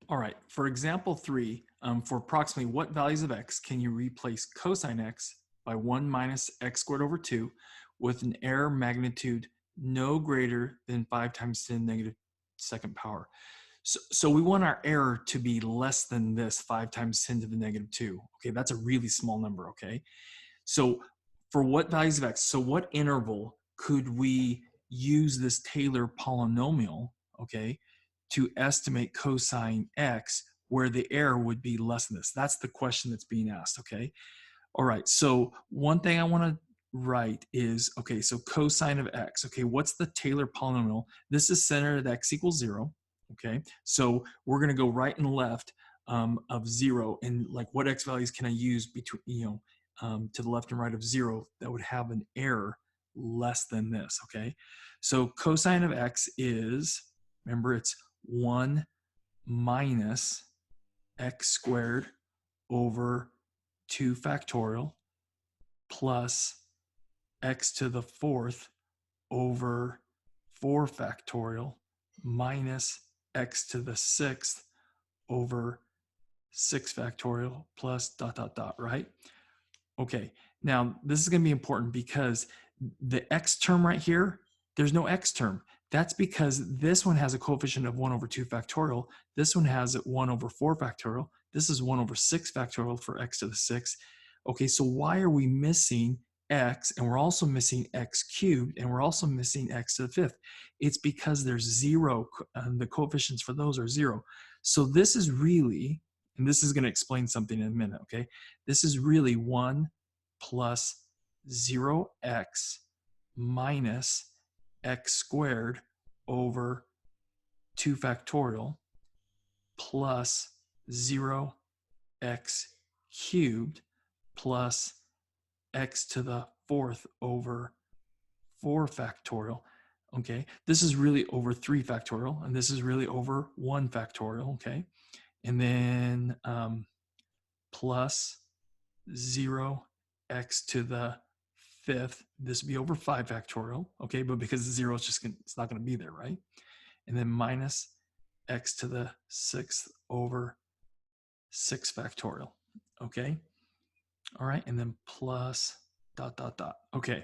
All right, for example 3, for approximately what values of x can you replace cosine x by 1 minus x squared over 2 with an error magnitude no greater than 5 times 10 to the negative second power? So we want our error to be less than this 5 times 10 to the negative 2. Okay, that's a really small number, okay? So for what values of x, so what interval could we use this Taylor polynomial, okay, to estimate cosine x where the error would be less than this? That's the question that's being asked, okay? All right, so one thing I want to write is, okay, so cosine of x, okay, what's the Taylor polynomial? This is centered at x equals 0, okay? So we're going to go right and left of 0, and like what x values can I use between, to the left and right of 0 that would have an error less than this, okay? So cosine of x is, remember, it's 1 minus x squared over 2 factorial plus x to the 4th over 4 factorial minus x to the 6th over 6 factorial plus dot, dot, dot, right? Okay, now this is going to be important because the x term right here, there's no x term. That's because this one has a coefficient of 1 over 2 factorial. This one has 1 over 4 factorial. This is 1 over 6 factorial for x to the 6th. Okay, so why are we missing x, and we're also missing x cubed, and we're also missing x to the 5th? It's because there's 0, the coefficients for those are 0. So this is really, and this is going to explain something in a minute, okay? This is really 1 plus 0x minus x squared over 2 factorial plus 0x cubed plus x to the 4th over 4 factorial. Okay, this is really over 3 factorial, and this is really over 1 factorial, okay? And then plus 0x to the 5th, this would be over 5 factorial, okay? But because the 0 is just gonna, it's not going to be there, right? And then minus x to the 6th over 6 factorial, okay? All right, and then plus dot, dot, dot. Okay.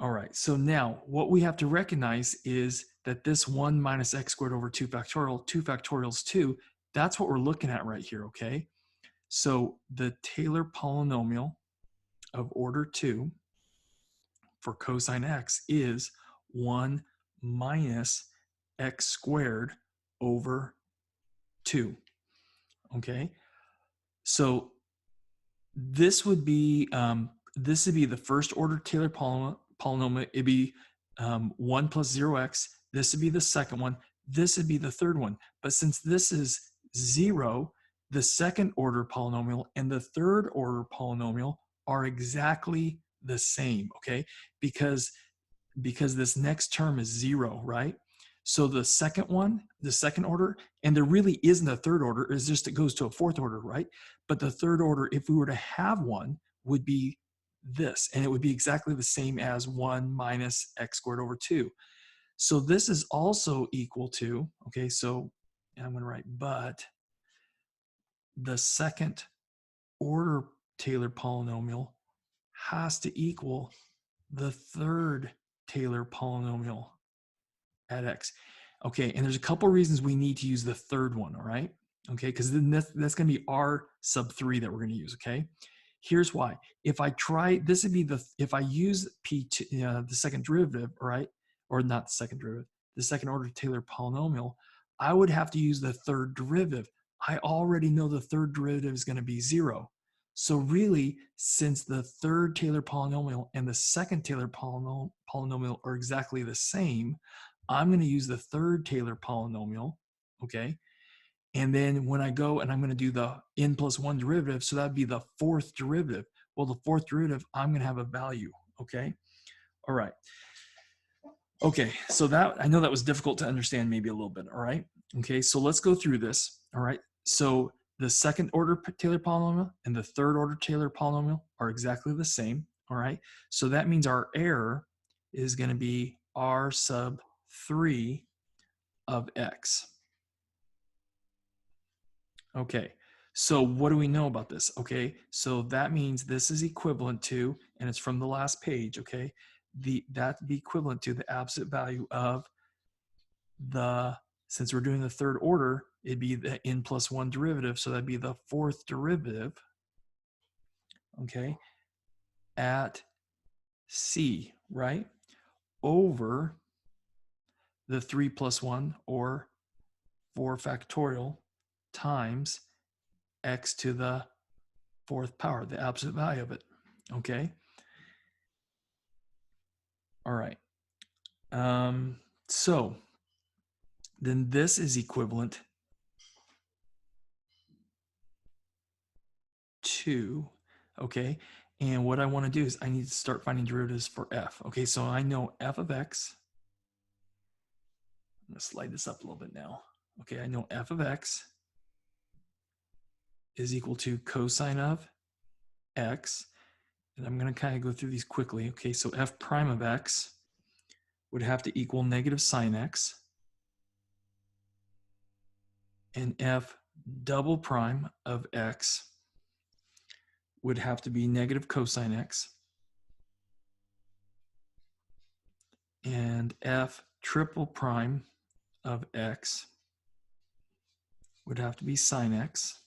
All right, so now what we have to recognize is that this 1 minus x squared over 2 factorial is 2. That's what we're looking at right here, okay? So the Taylor polynomial of order 2 for cosine x is 1 minus x squared over 2, okay? So this would be the first order Taylor polynomial. It'd be 1 plus 0x. This would be the second one. This would be the third one. But since this is 0, the second order polynomial and the third order polynomial are exactly the same, okay? Because this next term is 0, right? So the second one, the second order, and there really isn't a third order, it's just it goes to a fourth order, right? But the third order, if we were to have one, would be this, and it would be exactly the same as 1 minus x squared over 2. So this is also equal to, okay, so I'm going to write, but the second order Taylor polynomial has to equal the third Taylor polynomial at x. Okay, and there's a couple reasons we need to use the third one, all right? Okay, because then that's going to be r sub 3 that we're going to use, okay? Here's why. If I try, this would be if I use the second derivative, right? Or not the second derivative, the second order Taylor polynomial, I would have to use the third derivative. I already know the third derivative is going to be 0. So really, since the third Taylor polynomial and the second Taylor polynomial are exactly the same, I'm going to use the third Taylor polynomial, okay? And then when I go and I'm going to do the n plus 1 derivative, so that'd be the fourth derivative. Well, the fourth derivative, I'm going to have a value, okay? All right. Okay, so that, I know that was difficult to understand maybe a little bit, all right? Okay, so let's go through this, all right? So the second order Taylor polynomial and the third order Taylor polynomial are exactly the same, all right? So that means our error is going to be r sub 3 of x. Okay, so what do we know about this? Okay, so that means this is equivalent to, and it's from the last page, okay, that'd be equivalent to the absolute value of the, since we're doing the third order, it'd be the n plus 1 derivative, so that'd be the fourth derivative, okay, at c, right, over the 3 plus 1, or 4 factorial, times x to the fourth power, the absolute value of it, okay? All right. So then this is equivalent to, okay, and what I want to do is I need to start finding derivatives for f. Okay, so I know f of x. I'm going to slide this up a little bit now. Okay, I know f of x is equal to cosine of x. And I'm going to kind of go through these quickly. Okay, so f prime of x would have to equal negative sine x. And f double prime of x would have to be negative cosine x. And f triple prime of x would have to be sine x.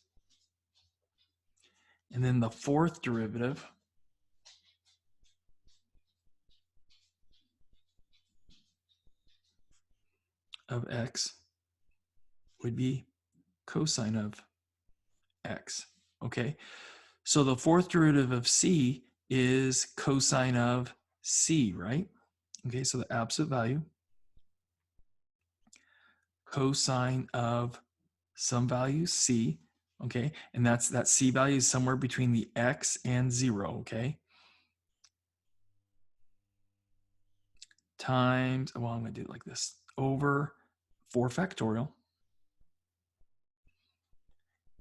And then the fourth derivative of x would be cosine of x. Okay, so the fourth derivative of c is cosine of c, right? Okay, so the absolute value, cosine of some value c, okay, and that c value is somewhere between the x and 0, okay, times, well, I'm going to do it like this, over 4 factorial,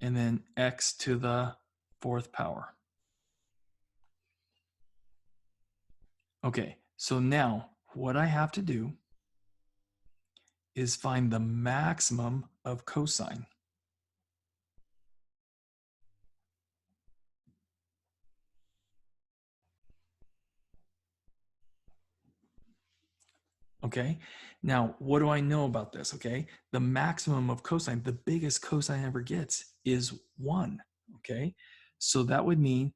and then x to the fourth power. Okay, so now what I have to do is find the maximum of cosine. Okay, now what do I know about this? Okay, the maximum of cosine, the biggest cosine ever gets is 1. Okay, so that would mean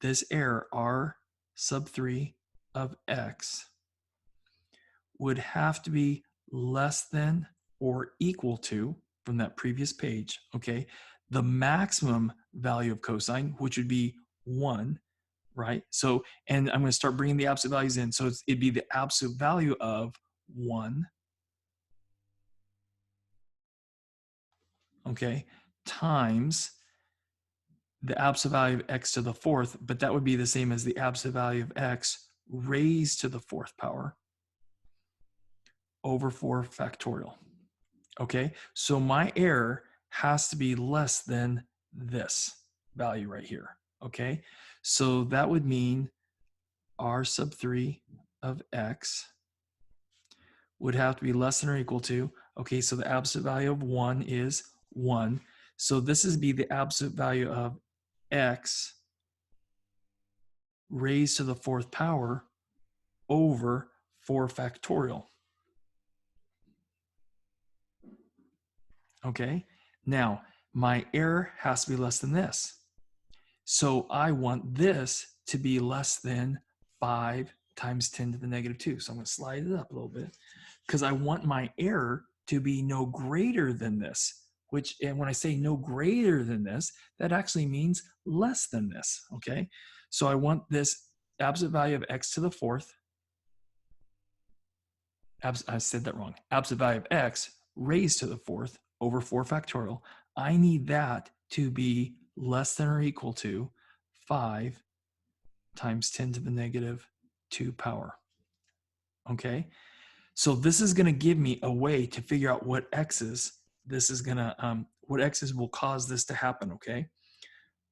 this error r sub 3 of x would have to be less than or equal to, from that previous page, okay, the maximum value of cosine, which would be 1, right? So, and I'm going to start bringing the absolute values in. So it'd be the absolute value of 1, okay, times the absolute value of x to the fourth, but that would be the same as the absolute value of x raised to the fourth power over 4 factorial. Okay, so my error has to be less than this value right here. Okay, so that would mean r sub 3 of x would have to be less than or equal to, okay, so the absolute value of 1 is 1. So this is be the absolute value of x raised to the fourth power over 4 factorial. Okay, now my error has to be less than this. So I want this to be less than 5 times 10 to the negative 2. So I'm going to slide it up a little bit because I want my error to be no greater than this, which, and when I say no greater than this, that actually means less than this, okay? So I want this absolute value of x to the fourth, I said that wrong, absolute value of x raised to the fourth over 4 factorial. I need that to be less than or equal to 5 times 10 to the negative 2 power. Okay, so this is going to give me a way to figure out what x's this is going to, what x's will cause this to happen. Okay,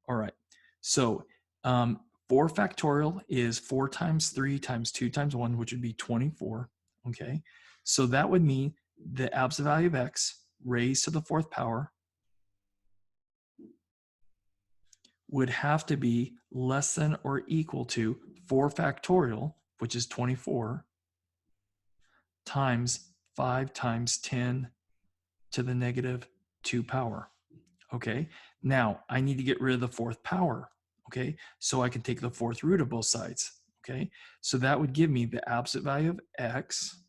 all right, so 4 factorial is 4 times 3 times 2 times 1, which would be 24. Okay, so that would mean the absolute value of x raised to the fourth power would have to be less than or equal to 4 factorial, which is 24, times 5 times 10 to the negative 2 power. Okay, now I need to get rid of the fourth power. Okay, so I can take the fourth root of both sides. Okay, so that would give me the absolute value of x.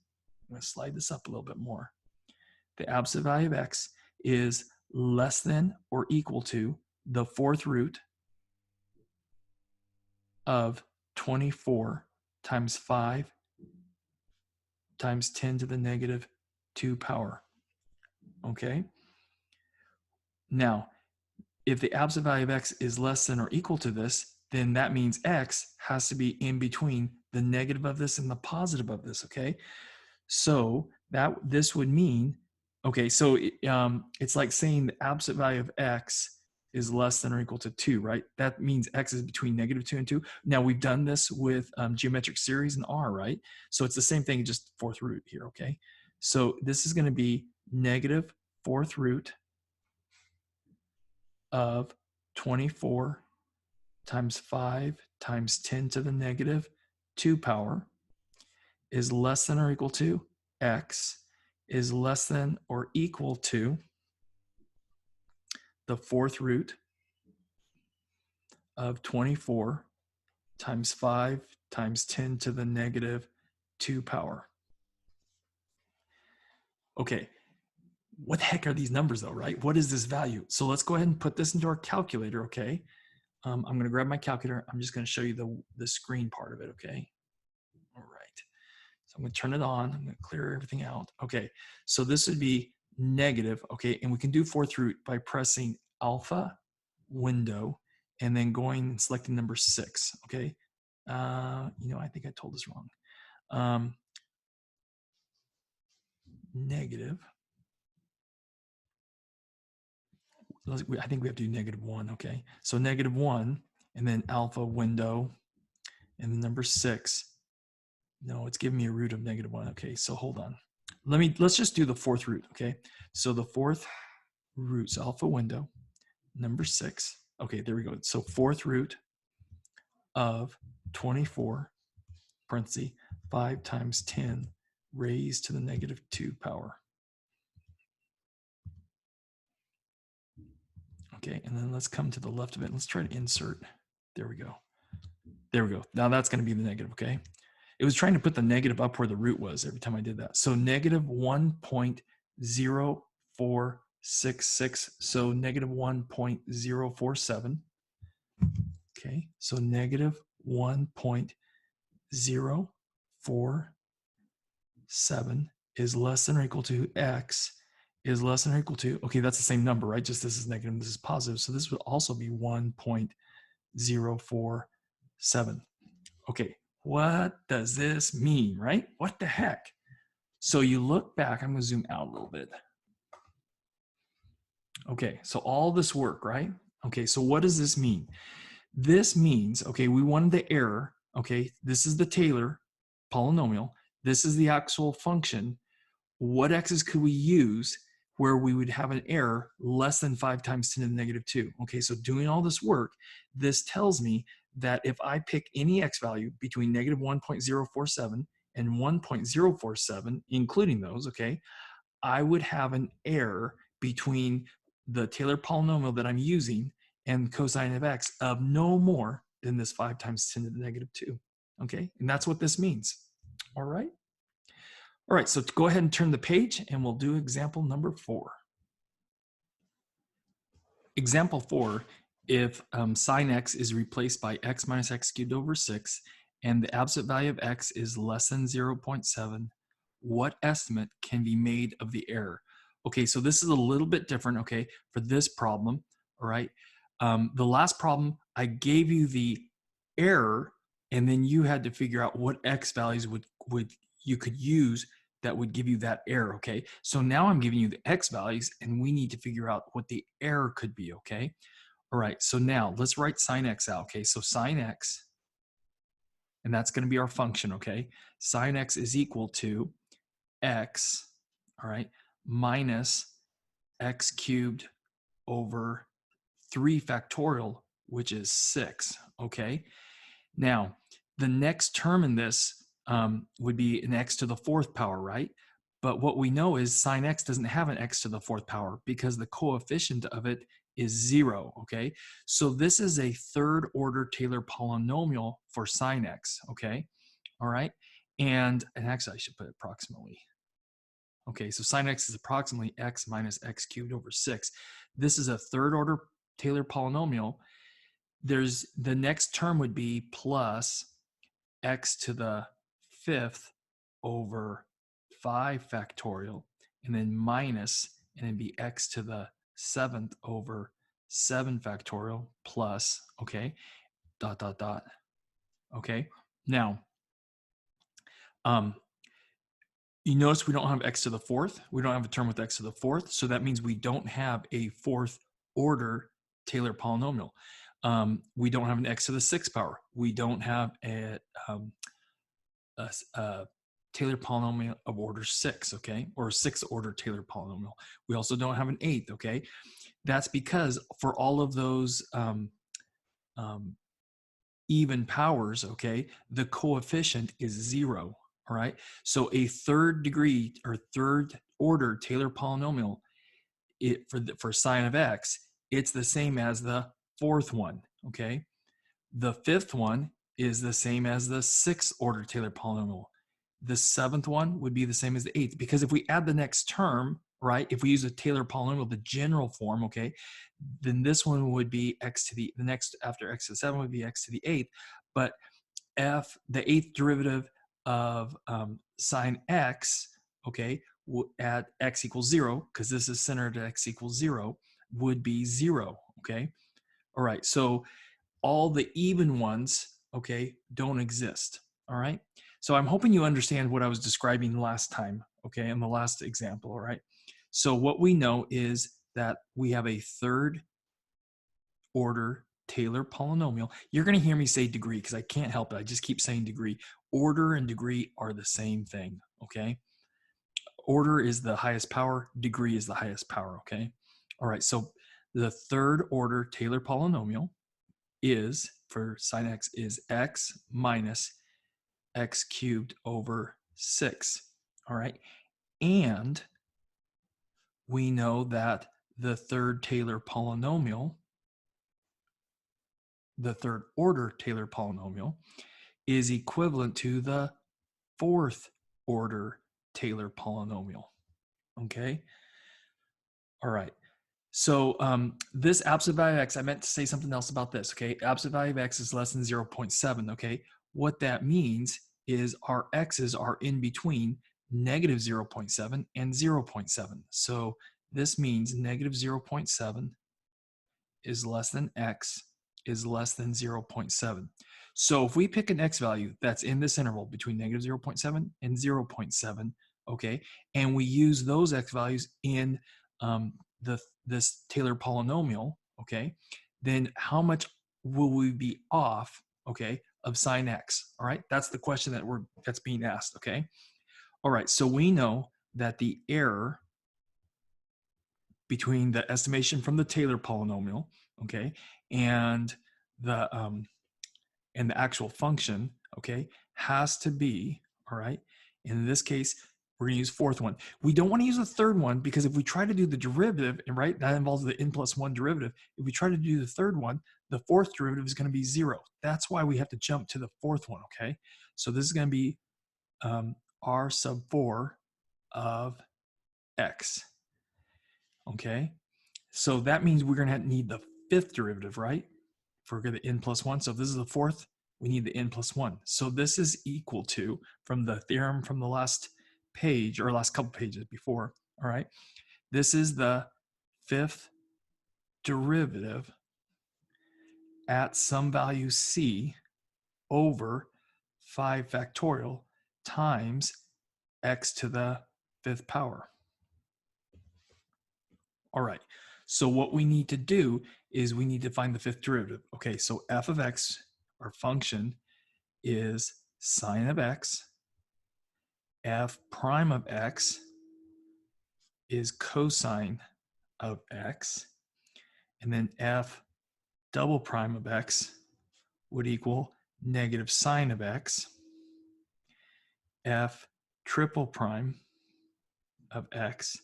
I'm going to slide this up a little bit more. The absolute value of x is less than or equal to the fourth root of 24 times 5 times 10 to the negative 2 power. Okay, now if the absolute value of x is less than or equal to this, then that means x has to be in between the negative of this and the positive of this, okay? So this would mean, okay, so it's like saying the absolute value of x is less than or equal to 2, right? That means x is between negative 2 and 2. Now, we've done this with geometric series and r, right? So it's the same thing, just fourth root here, okay? So this is going to be negative fourth root of 24 times 5 times 10 to the negative 2 power is less than or equal to x is less than or equal to the fourth root of 24 times 5 times 10 to the negative 2 power. Okay, what the heck are these numbers though, right? What is this value? So let's go ahead and put this into our calculator, okay? I'm going to grab my calculator. I'm just going to show you the screen part of it, okay? All right. So I'm going to turn it on. I'm going to clear everything out. Okay. So this would be negative. Okay. And we can do fourth root by pressing alpha window and then going and selecting number 6. Okay. I think I told this wrong. Negative. I think we have to do -1. Okay. So -1 and then alpha window and then number 6. No, it's giving me a root of -1. Okay. So hold on. Let's just do the fourth root. Okay. So the fourth root's alpha window, number 6. Okay, there we go. So fourth root of 24, parenthesis, 5 times 10 raised to the negative 2 power. Okay, and then let's come to the left of it. Let's try to insert. There we go. There we go. Now that's going to be the negative, okay? It was trying to put the negative up where the root was every time I did that. So negative 1.0466. So negative 1.047. Okay, so negative 1.047 is less than or equal to x is less than or equal to, okay, that's the same number, right? Just this is negative, this is positive. So this would also be 1.047. Okay, what does this mean, right? What the heck? So you look back, I'm gonna zoom out a little bit. Okay, so all this work, right? Okay, so what does this mean? This means, okay, we wanted the error, okay, this is the Taylor polynomial, this is the actual function. What x's could we use where we would have an error less than 5 times 10 to the negative 2? Okay, so doing all this work, this tells me that if I pick any x value between negative 1.047 and 1.047, including those, okay, I would have an error between the Taylor polynomial that I'm using and cosine of x of no more than this 5 times 10 to the negative 2. Okay, and that's what this means. All right. All right, so go ahead and turn the page and we'll do example number 4. Example 4, if sine x is replaced by x minus x cubed over 6 and the absolute value of x is less than 0.7, what estimate can be made of the error? Okay, so this is a little bit different, okay, for this problem, all right? The last problem, I gave you the error and then you had to figure out what x values you could use that would give you that error, okay? So now I'm giving you the x values and we need to figure out what the error could be, okay? All right, so now let's write sine x out, okay? So sine x, and that's gonna be our function, okay? Sine x is equal to x, all right, minus x cubed over 3 factorial which is 6, okay? Now, the next term in this would be an x to the 4th power, right? But what we know is sine x doesn't have an x to the 4th power because the coefficient of it is 0, okay? So this is a third order Taylor polynomial for sine x, okay? All right? And actually I should put approximately. Okay, so sine x is approximately x minus x cubed over 6. This is a third order Taylor polynomial. There's the next term would be plus x to the 5th over 5 factorial, and then minus, and then be x to the 7th over 7 factorial plus, okay, dot, dot, dot. Okay, now, you notice we don't have x to the 4th. We don't have a term with x to the 4th. So that means we don't have a 4th order Taylor polynomial. We don't have an x to the 6th power. We don't have a Taylor polynomial of order 6, okay? Or a 6th order Taylor polynomial. We also don't have an 8th, okay? That's because for all of those even powers, okay, the coefficient is 0, all right? So a third degree or third order Taylor polynomial, for sine of x, it's the same as the 4th one, okay? The 5th one is the same as the 6th order Taylor polynomial. The 7th one would be the same as the 8th, because if we add the next term, right, if we use a Taylor polynomial, the general form, okay, then this one would be x to the next after x to the 7 would be x to the 8th. But the 8th derivative of sine x, okay, at x equals 0, because this is centered at x equals 0, would be 0, okay? All right, so all the even ones, okay, don't exist, all right? So I'm hoping you understand what I was describing last time, okay, in the last example, all right? So what we know is that we have a third order Taylor polynomial. You're going to hear me say degree because I can't help it. I just keep saying degree. Order and degree are the same thing, okay? Order is the highest power, degree is the highest power, okay? All right, so the third order Taylor polynomial is, for sine x, is x minus x cubed over 6, all right? And we know that the third Taylor polynomial, the third order Taylor polynomial, is equivalent to the fourth order Taylor polynomial, okay? All right, so this absolute value of x, I meant to say something else about this, okay? Absolute value of x is less than 0.7, okay? What that means is our x's are in between negative 0.7 and 0.7. So this means negative 0.7 is less than x is less than 0.7. So if we pick an x value that's in this interval between negative 0.7 and 0.7, okay, and we use those x values in this Taylor polynomial, okay, then how much will we be off, okay, of sine x? All right, that's the question that's being asked, okay. All right, so we know that the error between the estimation from the Taylor polynomial, okay, and the actual function, okay, has to be, all right. In this case, we're going to use fourth one. We don't want to use the third one because if we try to do the derivative, and right, that involves the n plus 1 derivative. If we try to do the third one, the fourth derivative is going to be 0. That's why we have to jump to the fourth one, okay? So this is going to be r sub 4 of x, okay? So that means we're going to need the fifth derivative, right? For the n plus 1. So if this is the fourth, we need the n plus 1. So this is equal to, from the theorem from the last page, or last couple pages before, all right? This is the fifth derivative at some value c over 5 factorial times x to the 5th power. All right, so what we need to do is we need to find the fifth derivative. Okay, so f of x, our function, is sine of x. F prime of x is cosine of x. And then f double prime of x would equal negative sine of x. F triple prime of x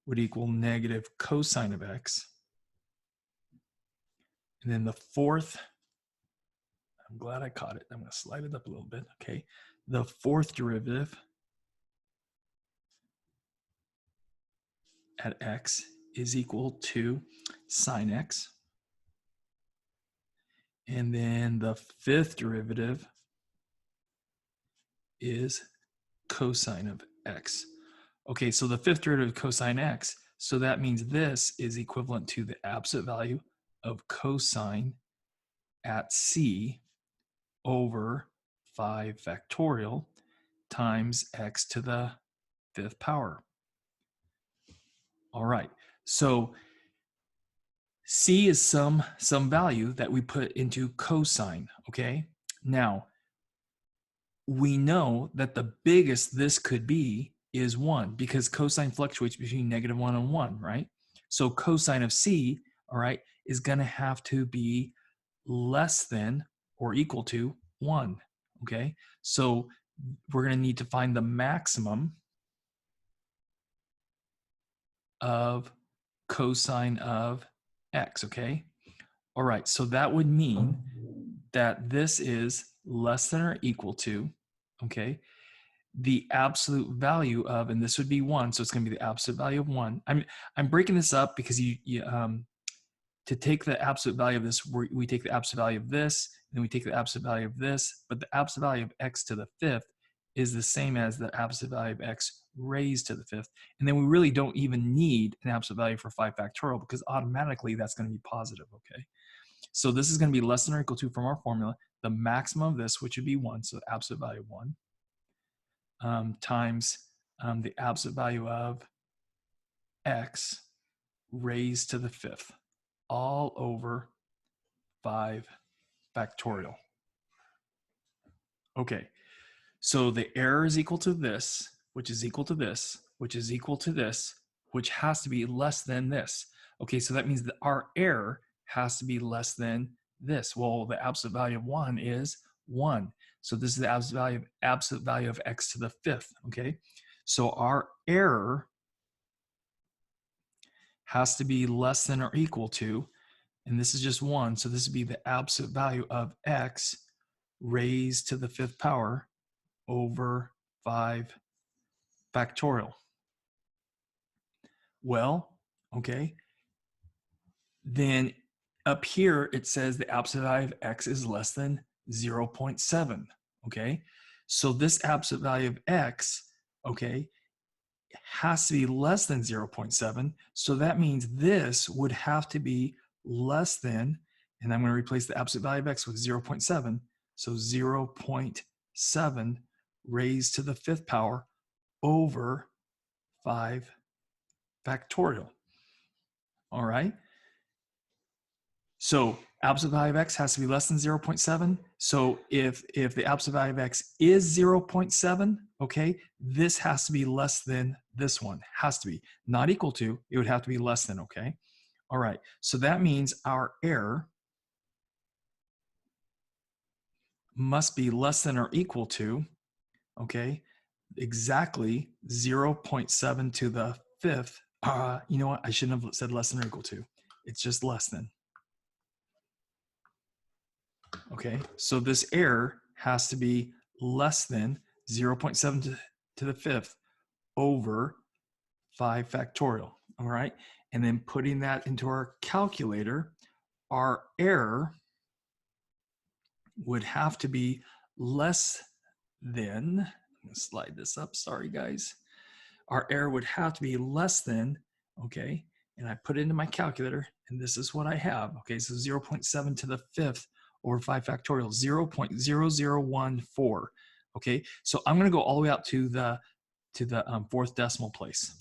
would equal negative cosine of x. And then the fourth, I'm glad I caught it. I'm going to slide it up a little bit. Okay. The fourth derivative at x is equal to sine x. And then the fifth derivative is cosine of x. Okay, so the fifth derivative of cosine x, so that means this is equivalent to the absolute value of cosine at c over 5 factorial times x to the fifth power. All right, so c is some value that we put into cosine, okay? Now, we know that the biggest this could be is 1 because cosine fluctuates between -1 and 1, right? So cosine of c, all right, is going to have to be less than or equal to 1, okay? So we're going to need to find the maximum of cosine of x, okay? All right, so that would mean that this is less than or equal to, okay, the absolute value of, and this would be 1, so it's going to be the absolute value of 1. I'm breaking this up because to take the absolute value of this, we take the absolute value of this, and then we take the absolute value of this, but the absolute value of x to the fifth is the same as the absolute value of x raised to the fifth. And then we really don't even need an absolute value for 5 factorial because automatically that's going to be positive, okay? So this is going to be less than or equal to, from our formula, the maximum of this, which would be 1, so the absolute value of 1, times the absolute value of x raised to the fifth, all over 5 factorial. Okay, so the error is equal to this, which is equal to this, which is equal to this, which has to be less than this. Okay, so that means that our error has to be less than this. Well, the absolute value of 1 is 1. So this is the absolute value of x to the fifth, okay? So our error has to be less than or equal to, and this is just 1, so this would be the absolute value of x raised to the fifth power over 5 factorial. Well, okay, then up here it says the absolute value of x is less than 0.7, okay? So this absolute value of x, okay, has to be less than 0.7, so that means this would have to be less than, and I'm going to replace the absolute value of x with 0.7, so 0.7 raised to the fifth power over 5 factorial. All right. So absolute value of x has to be less than 0.7. So if the absolute value of x is 0.7, okay, this has to be less than this one. Has to be. Not equal to, it would have to be less than, okay? All right. So that means our error must be less than or equal to, okay, exactly 0.7 to the fifth. You know what? I shouldn't have said less than or equal to. It's just less than. Okay, so this error has to be less than 0.7 to the fifth over 5 factorial. All right, and then putting that into our calculator, our error would have to be less than, I'm gonna slide this up, sorry guys. Our error would have to be less than, okay, and I put it into my calculator, and this is what I have. Okay, so 0.7 to the fifth over 5 factorial, 0.0014. Okay, so I'm going to go all the way out to the fourth decimal place.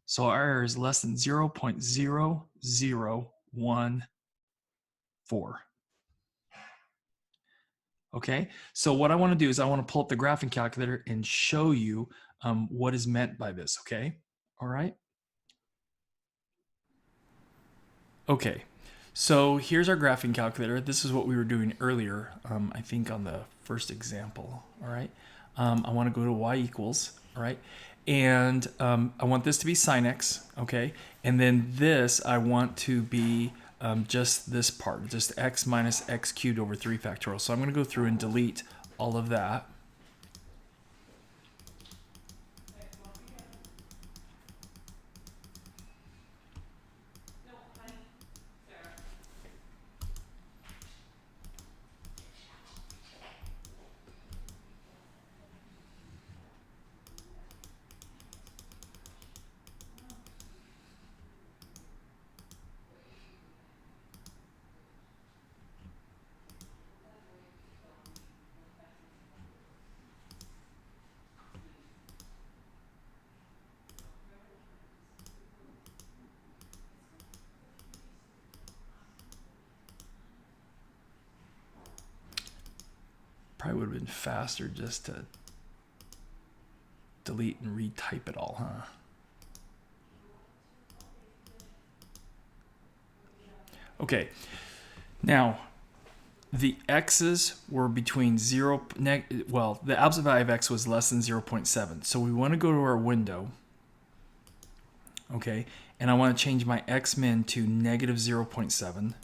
So our error is less than 0.0014. Okay, so what I want to do is I want to pull up the graphing calculator and show you what is meant by this. Okay, all right. Okay, So here's our graphing calculator. This is what we were doing earlier, I think on the first example, all right? I want to go to y equals, all right? And I want this to be sine x, okay? And then this, I want to be just this part, just x minus x cubed over 3 factorial. So I'm going to go through and delete all of that. Probably would have been faster just to delete and retype it all, huh? Okay, now the x's were between well, the absolute value of x was less than 0.7. So we want to go to our window, okay, and I want to change my x min to negative 0.7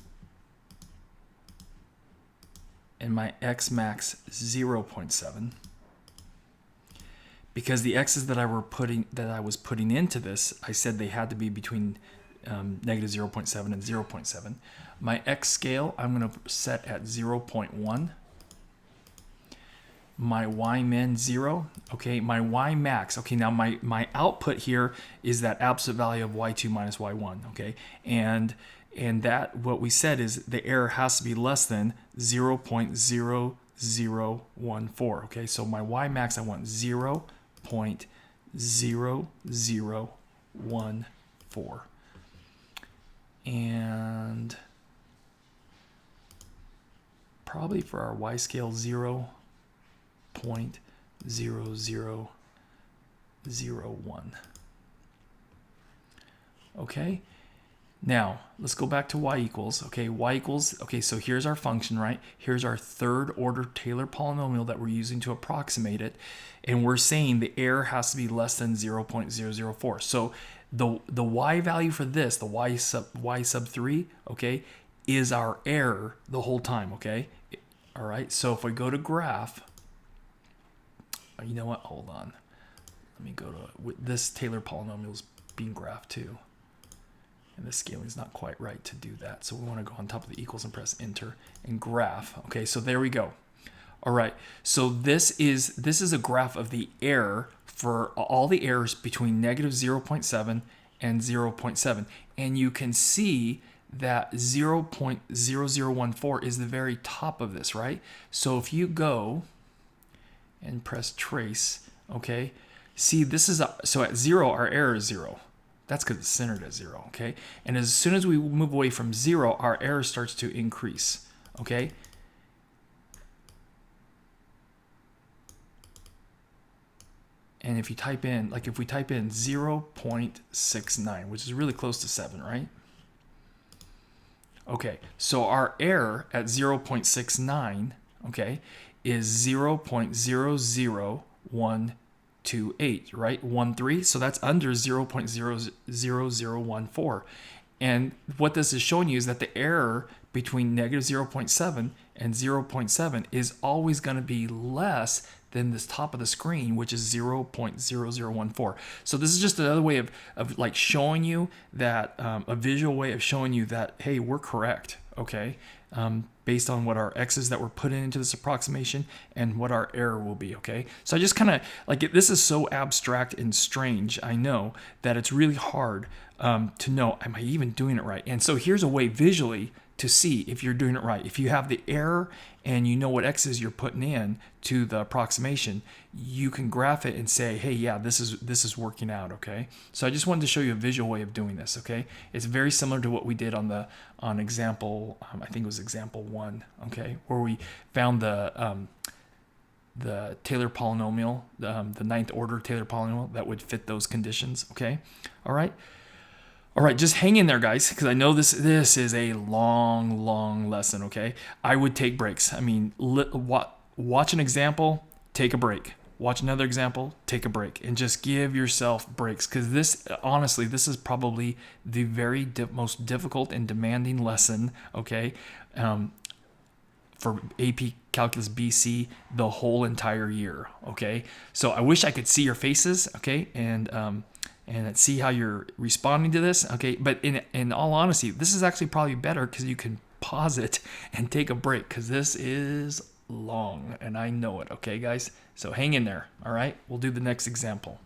and my x max 0.7. Because the x's that I was putting into this, I said they had to be between negative 0.7 and 0.7. My x scale, I'm going to set at 0.1. My y min 0. Okay, my y max. Okay, now my output here is that absolute value of y2 minus y1. Okay, and that what we said is the error has to be less than 0.0014. Okay, so my y max I want 0.0014. And probably for our y scale 0.0001. Okay, now let's go back to y equals. Okay, y equals, okay, so here's our function, right? Here's our third order Taylor polynomial that we're using to approximate it, and we're saying the error has to be less than 0.004. So the y value for this, the y sub 3, okay, is our error the whole time, okay? All right, so if we go to graph, you know what, hold on. Let me go to, this Taylor polynomial is being graphed too. And the scaling is not quite right to do that. So we want to go on top of the equals and press enter and graph. Okay, so there we go. All right, so this is a graph of the error for all the errors between negative 0.7 and 0.7. And you can see that 0.0014 is the very top of this, right? So if you go and press trace, okay, see this is, so at 0, our error is 0. That's because it's centered at 0, okay? And as soon as we move away from 0, our error starts to increase, okay? And if you type in, like if we type in 0.69, which is really close to 7, right? Okay, so our error at 0.69, okay, is 0.00128, right? 13, so that's under 0.00014. And what this is showing you is that the error between negative 0.7 and 0.7 is always going to be less than this top of the screen, which is 0.0014. So this is just another way of like showing you that, a visual way of showing you that, hey, we're correct, okay? Based on what our x's that we're putting into this approximation and what our error will be, okay? So I just kind of, like, this is so abstract and strange, I know, that it's really hard to know, am I even doing it right? And so here's a way visually to see if you're doing it right. If you have the error and you know what x's you're putting in to the approximation, you can graph it and say, hey, yeah, this is working out, okay? So I just wanted to show you a visual way of doing this, okay? It's very similar to what we did on example, I think it was example 1, okay, where we found the Taylor polynomial, the ninth order Taylor polynomial that would fit those conditions, okay? All right. All right, just hang in there, guys, because I know this is a long lesson. Okay, I would take breaks. I mean, watch an example, take a break. Watch another example, take a break, and just give yourself breaks, because this, honestly, this is probably the very most difficult and demanding lesson. Okay, for AP Calculus BC the whole entire year. Okay, so I wish I could see your faces. Okay, and see how you're responding to this. Okay, but in all honesty, this is actually probably better because you can pause it and take a break, because this is long and I know it. Okay, guys, so hang in there. All right, we'll do the next example.